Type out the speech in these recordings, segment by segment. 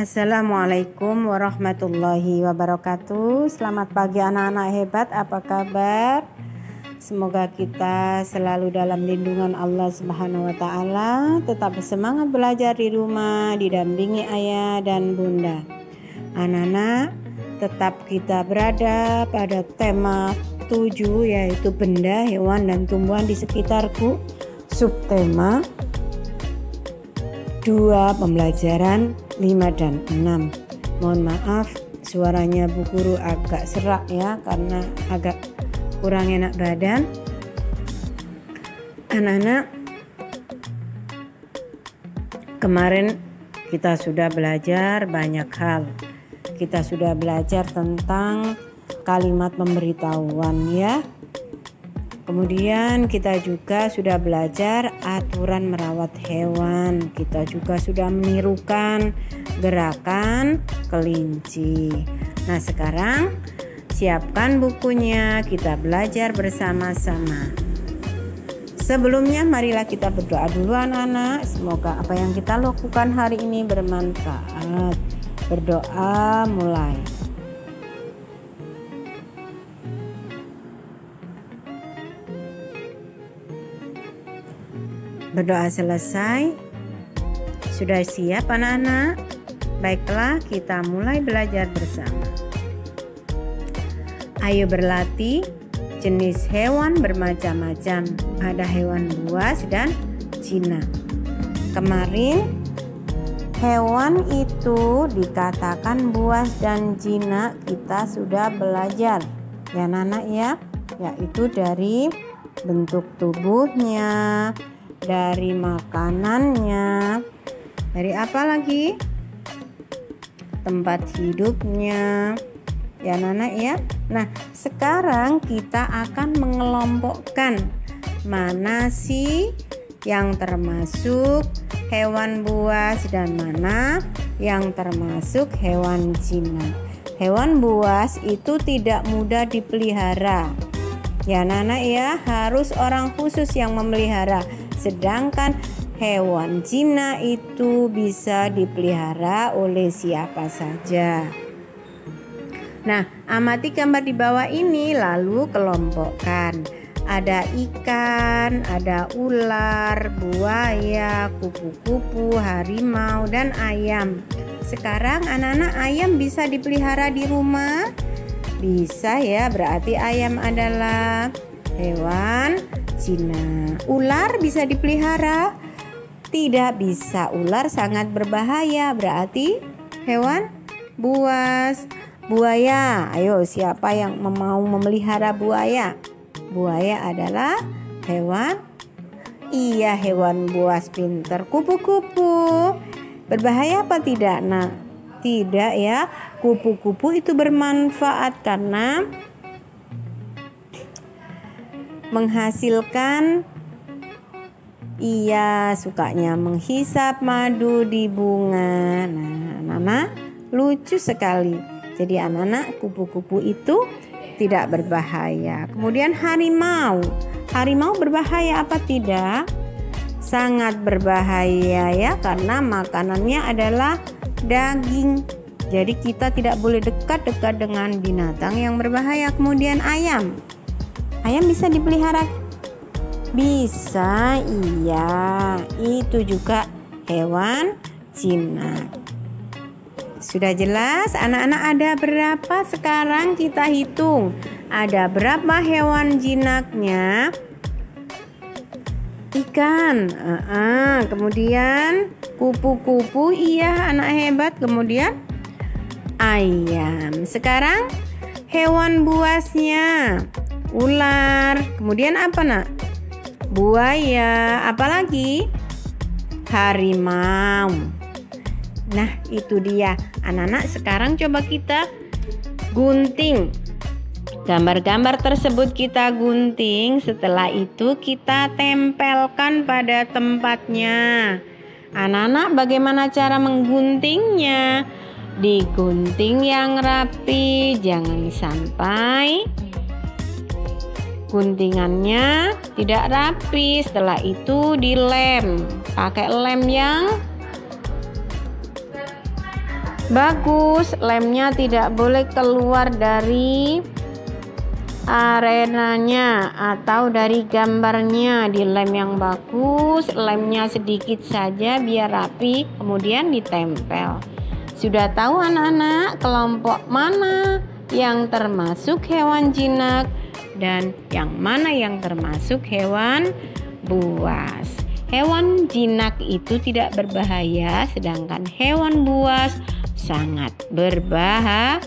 Assalamualaikum warahmatullahi wabarakatuh. Selamat pagi anak-anak hebat, apa kabar? Semoga kita selalu dalam lindungan Allah Subhanahu wa taala, tetap semangat belajar di rumah, didampingi ayah dan bunda. Anak-anak, tetap kita berada pada tema 7, yaitu benda, hewan dan tumbuhan di sekitarku. Subtema 2, pembelajaran 5 dan 6. Mohon maaf suaranya Bu Guru agak serak ya, karena agak kurang enak badan. Anak-anak, kemarin kita sudah belajar banyak hal. Kita sudah belajar tentang kalimat pemberitahuan ya. Kemudian kita juga sudah belajar aturan merawat hewan. Kita juga sudah menirukan gerakan kelinci. Nah, sekarang siapkan bukunya, kita belajar bersama-sama. Sebelumnya marilah kita berdoa dulu anak-anak. Semoga apa yang kita lakukan hari ini bermanfaat. Berdoa mulai. Berdoa selesai. Sudah siap anak-anak? Baiklah, kita mulai belajar bersama. Ayo berlatih. Jenis hewan bermacam-macam. Ada hewan buas dan jinak. Kemarin hewan itu dikatakan buas dan jinak kita sudah belajar. Ya anak-anak ya, yaitu dari bentuk tubuhnya, dari makanannya, dari apa lagi? Tempat hidupnya. Ya anak-anak ya. Nah, sekarang kita akan mengelompokkan mana sih yang termasuk hewan buas dan mana yang termasuk hewan jinak. Hewan buas itu tidak mudah dipelihara. Ya anak-anak ya, harus orang khusus yang memelihara. Sedangkan hewan jinak itu bisa dipelihara oleh siapa saja. Nah, amati gambar di bawah ini lalu kelompokkan. Ada ikan, ada ular, buaya, kupu-kupu, harimau, dan ayam. Sekarang anak-anak, ayam bisa dipelihara di rumah? Bisa ya, berarti ayam adalah hewan jinak. Ular bisa dipelihara? Tidak bisa, ular sangat berbahaya, berarti hewan buas. Buaya, ayo siapa yang mau memelihara buaya? Buaya adalah hewan, iya hewan buas pintar. Kupu-kupu berbahaya apa tidak? Nah, tidak ya, kupu-kupu itu bermanfaat karena menghasilkan, ia sukanya menghisap madu di bunga. Nah, anak-anak lucu sekali. Jadi anak-anak, kupu-kupu itu tidak berbahaya. Kemudian harimau. Harimau berbahaya apa tidak? Sangat berbahaya ya, karena makanannya adalah daging. Jadi kita tidak boleh dekat-dekat dengan binatang yang berbahaya. Kemudian ayam. Ayam bisa dipelihara? Bisa, iya. Itu juga hewan jinak. Sudah jelas anak-anak, ada berapa sekarang kita hitung? Ada berapa hewan jinaknya? Ikan, kemudian kupu-kupu, iya anak hebat. Kemudian ayam. Sekarang hewan buasnya, ular. Kemudian apa nak? Buaya. Apalagi? Harimau. Nah, itu dia. Anak-anak, sekarang coba kita gunting. Gambar-gambar tersebut kita gunting. Setelah itu kita tempelkan pada tempatnya. Anak-anak, bagaimana cara mengguntingnya? Digunting yang rapi, jangan sampai guntingannya tidak rapi. Setelah itu dilem, pakai lem yang Bagus, lemnya tidak boleh keluar dari arenanya atau dari gambarnya. Di lem yang bagus, lemnya sedikit saja biar rapi, kemudian ditempel. Sudah tahu anak-anak kelompok mana yang termasuk hewan jinak dan yang mana yang termasuk hewan buas. Hewan jinak itu tidak berbahaya, sedangkan hewan buas sangat berbahaya.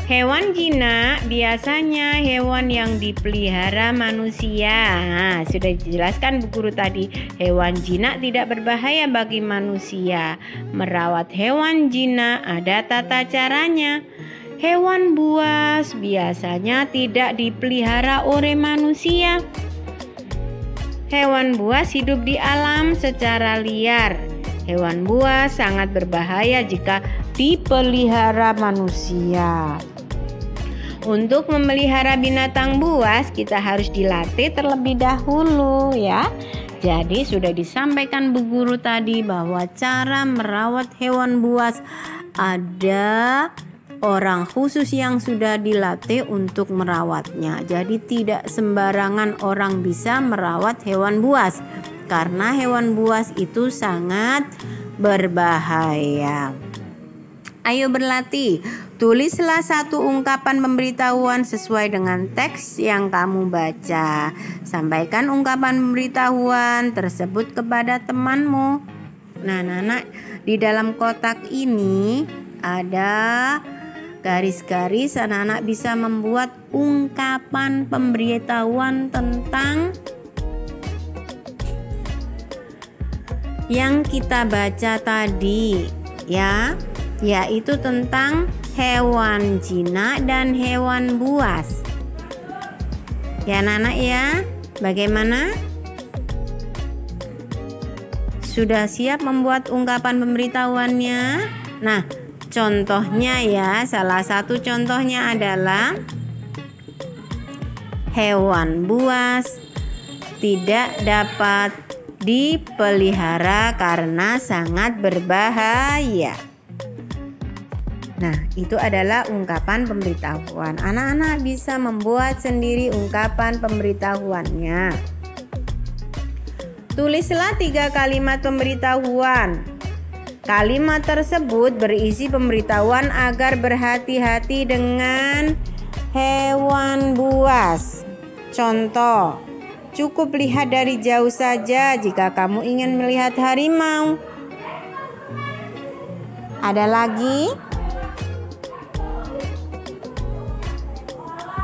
Hewan jinak biasanya hewan yang dipelihara manusia. Nah, sudah dijelaskan Bu Guru tadi, hewan jinak tidak berbahaya bagi manusia. Merawat hewan jinak ada tata caranya. Hewan buas biasanya tidak dipelihara oleh manusia. Hewan buas hidup di alam secara liar. Hewan buas sangat berbahaya jika dipelihara manusia. Untuk memelihara binatang buas kita harus dilatih terlebih dahulu ya. Jadi sudah disampaikan Bu Guru tadi bahwa cara merawat hewan buas ada orang khusus yang sudah dilatih untuk merawatnya. Jadi tidak sembarangan orang bisa merawat hewan buas karena hewan buas itu sangat berbahaya. Ayo berlatih. Tulislah satu ungkapan pemberitahuan sesuai dengan teks yang kamu baca. Sampaikan ungkapan pemberitahuan tersebut kepada temanmu. Nah, anak-anak, di dalam kotak ini ada garis-garis. Anak-anak bisa membuat ungkapan pemberitahuan tentang yang kita baca tadi, ya, yaitu tentang hewan jinak dan hewan buas. Ya anak-anak ya, bagaimana? Sudah siap membuat ungkapan pemberitahuannya? Nah, contohnya ya, salah satu contohnya adalah hewan buas tidak dapat dipelihara karena sangat berbahaya. Nah, itu adalah ungkapan pemberitahuan. Anak-anak bisa membuat sendiri ungkapan pemberitahuannya. Tulislah 3 kalimat pemberitahuan. Kalimat tersebut berisi pemberitahuan agar berhati-hati dengan hewan buas. Contoh, cukup lihat dari jauh saja jika kamu ingin melihat harimau. Ada lagi?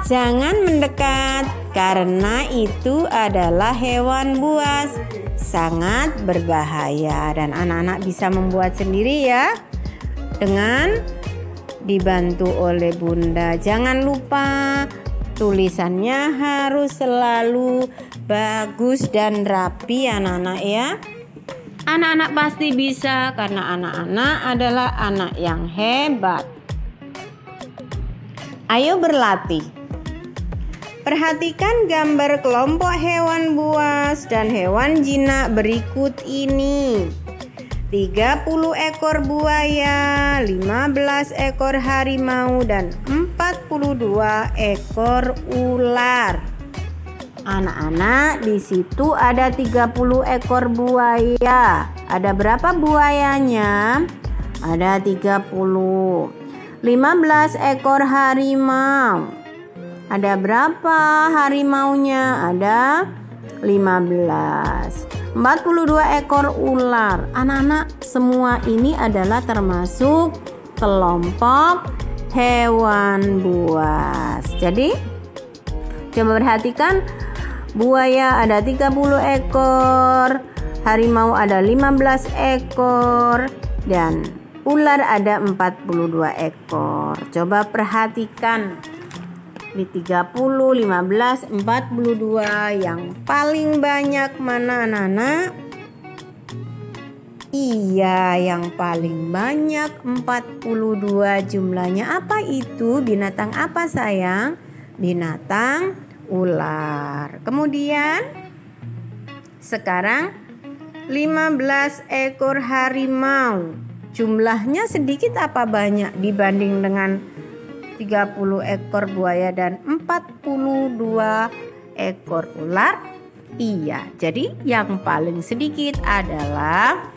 Jangan mendekat karena itu adalah hewan buas, sangat berbahaya. Dan anak-anak bisa membuat sendiri ya, dengan dibantu oleh Bunda. Jangan lupa tulisannya harus selalu bagus dan rapi anak-anak ya. Anak-anak pasti bisa karena anak-anak adalah anak yang hebat. Ayo berlatih. Perhatikan gambar kelompok hewan buas dan hewan jinak berikut ini. 30 ekor buaya, 15 ekor harimau, dan 42 ekor ular. Anak-anak, di situ ada 30 ekor buaya. Ada berapa buayanya? Ada 30. 15 ekor harimau. Ada berapa harimaunya? Ada 15. 42 ekor ular. Anak-anak, semua ini adalah termasuk kelompok hewan buas. Jadi, coba perhatikan, buaya ada 30 ekor, harimau ada 15 ekor, dan ular ada 42 ekor. Coba perhatikan. Di 30, 15, 42 yang paling banyak mana anak-anak? Iya, yang paling banyak 42 jumlahnya. Apa itu? Binatang apa sayang? Binatang ular. Kemudian sekarang 15 ekor harimau. Jumlahnya sedikit apa banyak dibanding dengan 30 ekor buaya dan 42 ekor ular? Iya, jadi yang paling sedikit adalah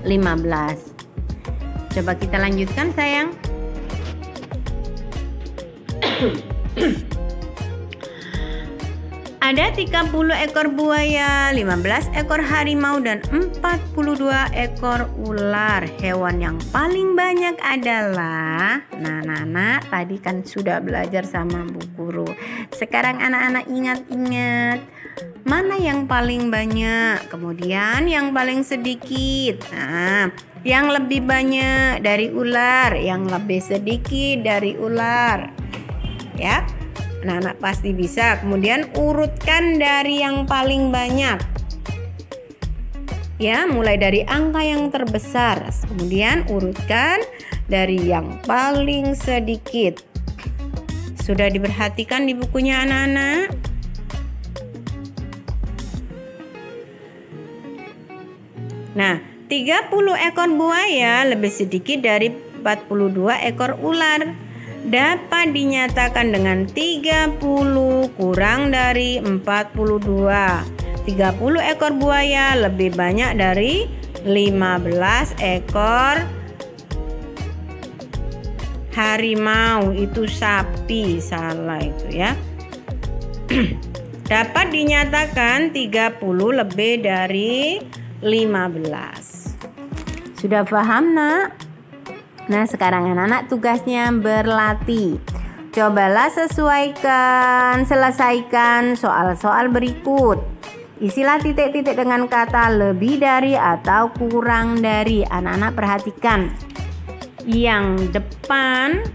15. Coba kita lanjutkan sayang. Ada 30 ekor buaya, 15 ekor harimau, dan 42 ekor ular. Hewan yang paling banyak adalah, nah anak-anak tadi kan sudah belajar sama Bu Guru. Sekarang anak-anak ingat-ingat, mana yang paling banyak, kemudian yang paling sedikit. Nah, yang lebih banyak dari ular, yang lebih sedikit dari ular. Ya. Anak-anak pasti bisa. Kemudian urutkan dari yang paling banyak. Ya, mulai dari angka yang terbesar. Kemudian urutkan dari yang paling sedikit. Sudah diperhatikan di bukunya anak-anak? Nah, 30 ekor buaya lebih sedikit dari 42 ekor ular. Dapat dinyatakan dengan 30 kurang dari 42. 30 ekor buaya lebih banyak dari 15 ekor harimau. Itu sapi, salah itu ya. Dapat dinyatakan 30 lebih dari 15. Sudah paham, Nak? Nah, sekarang anak-anak tugasnya berlatih. Cobalah selesaikan soal-soal berikut. Isilah titik-titik dengan kata lebih dari atau kurang dari. Anak-anak perhatikan. Yang depan.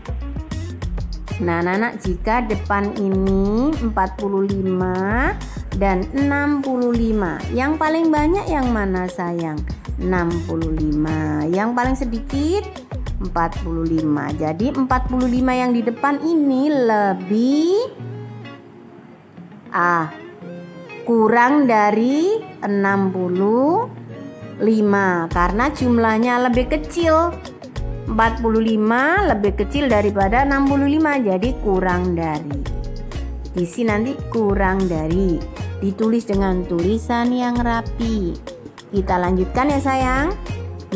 Nah, anak-anak, jika depan ini 45 dan 65. Yang paling banyak yang mana sayang? 65. Yang paling sedikit 45. Jadi 45 yang di depan ini lebih kurang dari 65 karena jumlahnya lebih kecil. 45 lebih kecil daripada 65, jadi kurang dari. Di sini nanti kurang dari, ditulis dengan tulisan yang rapi. Kita lanjutkan ya sayang.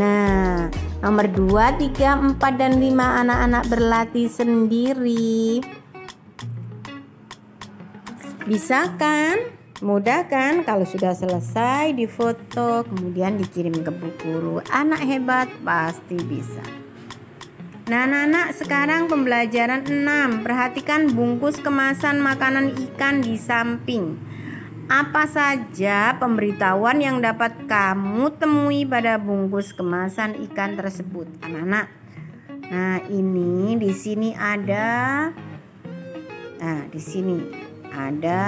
Nah, nomor 2, 3, 4, dan 5 anak-anak berlatih sendiri. Bisa kan? Mudah kan? Kalau sudah selesai difoto kemudian dikirim ke Bu Guru. Anak hebat pasti bisa. Nah anak-anak, sekarang pembelajaran 6. Perhatikan bungkus kemasan makanan ikan di samping. Apa saja pemberitahuan yang dapat kamu temui pada bungkus kemasan ikan tersebut, anak-anak? Nah, ini di sini ada. Nah, di sini ada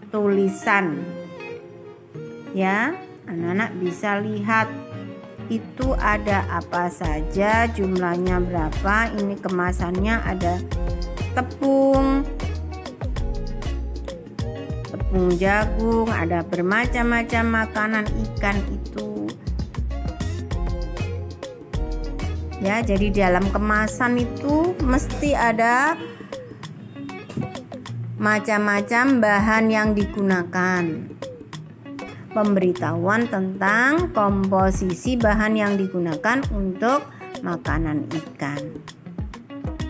tulisan. Ya, anak-anak bisa lihat itu ada apa saja, jumlahnya berapa. Ini kemasannya ada tepung jagung, ada bermacam-macam makanan ikan itu. Ya, jadi dalam kemasan itu mesti ada macam-macam bahan yang digunakan. Pemberitahuan tentang komposisi bahan yang digunakan untuk makanan ikan.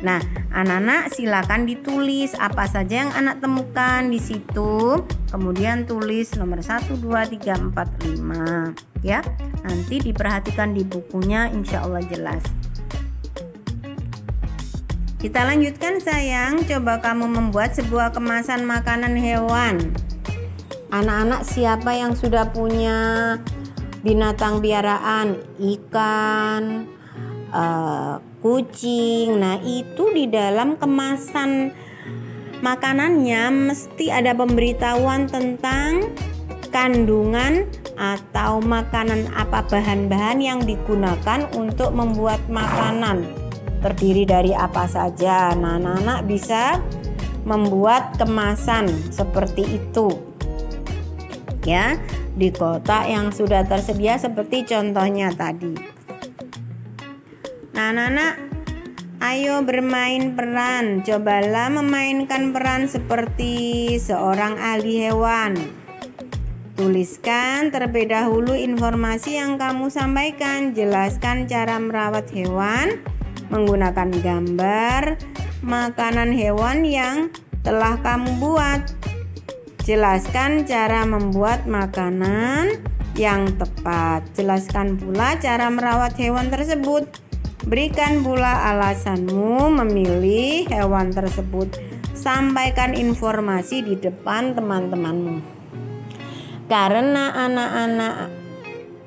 Nah, anak-anak silakan ditulis apa saja yang anak temukan di situ. Kemudian tulis nomor 1, 2, 3, 4, 5. Ya, nanti diperhatikan di bukunya, insya Allah jelas. Kita lanjutkan sayang. Coba kamu membuat sebuah kemasan makanan hewan. Anak-anak siapa yang sudah punya binatang piaraan? Ikan, kucing. Nah, itu di dalam kemasan makanannya mesti ada pemberitahuan tentang kandungan atau makanan apa, bahan-bahan yang digunakan untuk membuat makanan. Terdiri dari apa saja. Nah, anak-anak bisa membuat kemasan seperti itu. Ya. di kotak yang sudah tersedia seperti contohnya tadi. Nah, anak-anak, ayo bermain peran. Cobalah memainkan peran seperti seorang ahli hewan. Tuliskan terlebih dahulu informasi yang kamu sampaikan. Jelaskan cara merawat hewan menggunakan gambar makanan hewan yang telah kamu buat. Jelaskan cara membuat makanan yang tepat. Jelaskan pula cara merawat hewan tersebut. Berikan pula alasanmu memilih hewan tersebut. Sampaikan informasi di depan teman-temanmu. Karena anak-anak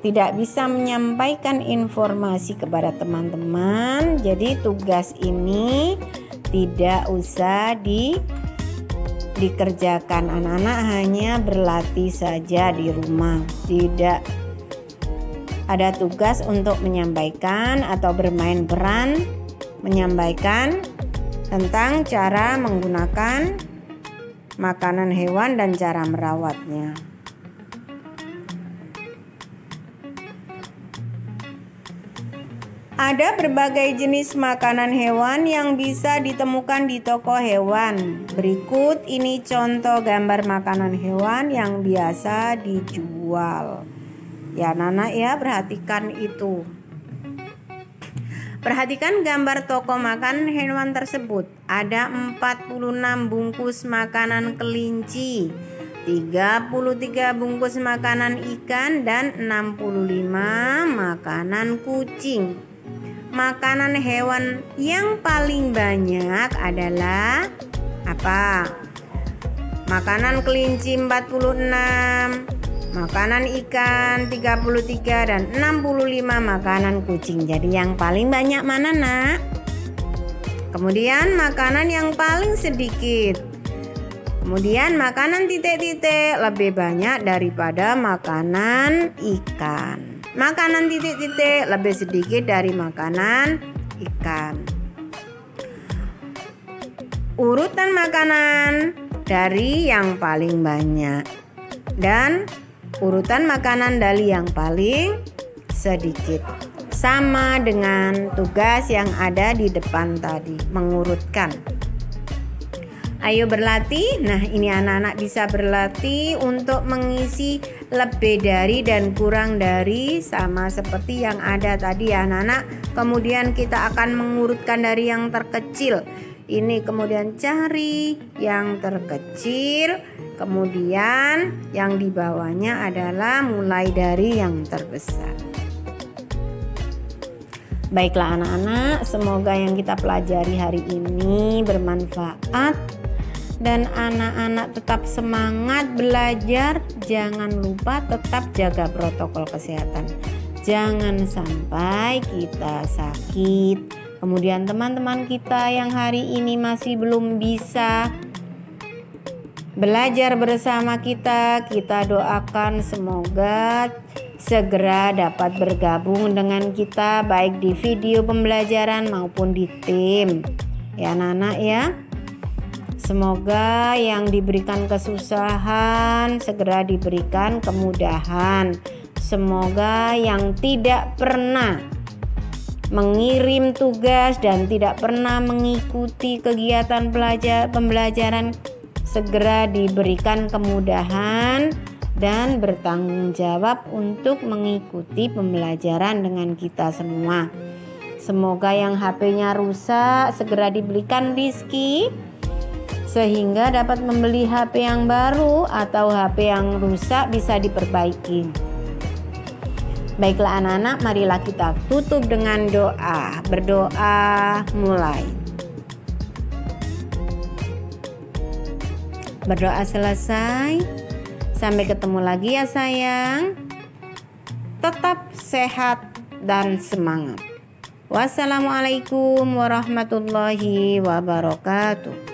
tidak bisa menyampaikan informasi kepada teman-teman, jadi tugas ini tidak usah dikerjakan. Anak-anak hanya berlatih saja di rumah. Tidak ada tugas untuk menyampaikan atau bermain peran menyampaikan tentang cara menggunakan makanan hewan dan cara merawatnya. Ada berbagai jenis makanan hewan yang bisa ditemukan di toko hewan. Berikut ini contoh gambar makanan hewan yang biasa dijual. Ya, anak-anak ya, perhatikan itu. Perhatikan gambar toko makan hewan tersebut. Ada 46 bungkus makanan kelinci, 33 bungkus makanan ikan, dan 65 makanan kucing. Makanan hewan yang paling banyak adalah apa? Makanan kelinci 46, makanan ikan 33, dan 65 makanan kucing. Jadi yang paling banyak mana, Nak? Kemudian makanan yang paling sedikit. Kemudian makanan titik-titik lebih banyak daripada makanan ikan. Makanan titik-titik lebih sedikit dari makanan ikan. Urutan makanan dari yang paling banyak dan urutan makanan dari yang paling sedikit. Sama dengan tugas yang ada di depan tadi, mengurutkan. Ayo berlatih. Nah, ini anak-anak bisa berlatih untuk mengisi lebih dari dan kurang dari, sama seperti yang ada tadi ya anak-anak. Kemudian kita akan mengurutkan dari yang terkecil. Ini kemudian cari yang terkecil, kemudian yang di bawahnya adalah mulai dari yang terbesar. Baiklah anak-anak, semoga yang kita pelajari hari ini bermanfaat dan anak-anak tetap semangat belajar. Jangan lupa tetap jaga protokol kesehatan. Jangan sampai kita sakit. Kemudian teman-teman kita yang hari ini masih belum bisa belajar bersama kita doakan semoga segera dapat bergabung dengan kita baik di video pembelajaran maupun di tim. Ya anak-anak ya. Semoga yang diberikan kesusahan segera diberikan kemudahan. Semoga yang tidak pernah mengirim tugas dan tidak pernah mengikuti kegiatan pembelajaran segera diberikan kemudahan dan bertanggung jawab untuk mengikuti pembelajaran dengan kita semua. Semoga yang HP-nya rusak segera diberikan rezeki sehingga dapat membeli HP yang baru atau HP yang rusak bisa diperbaiki. Baiklah anak-anak, marilah kita tutup dengan doa. Berdoa mulai. Berdoa selesai. Sampai ketemu lagi ya sayang. Tetap sehat dan semangat. Wassalamualaikum warahmatullahi wabarakatuh.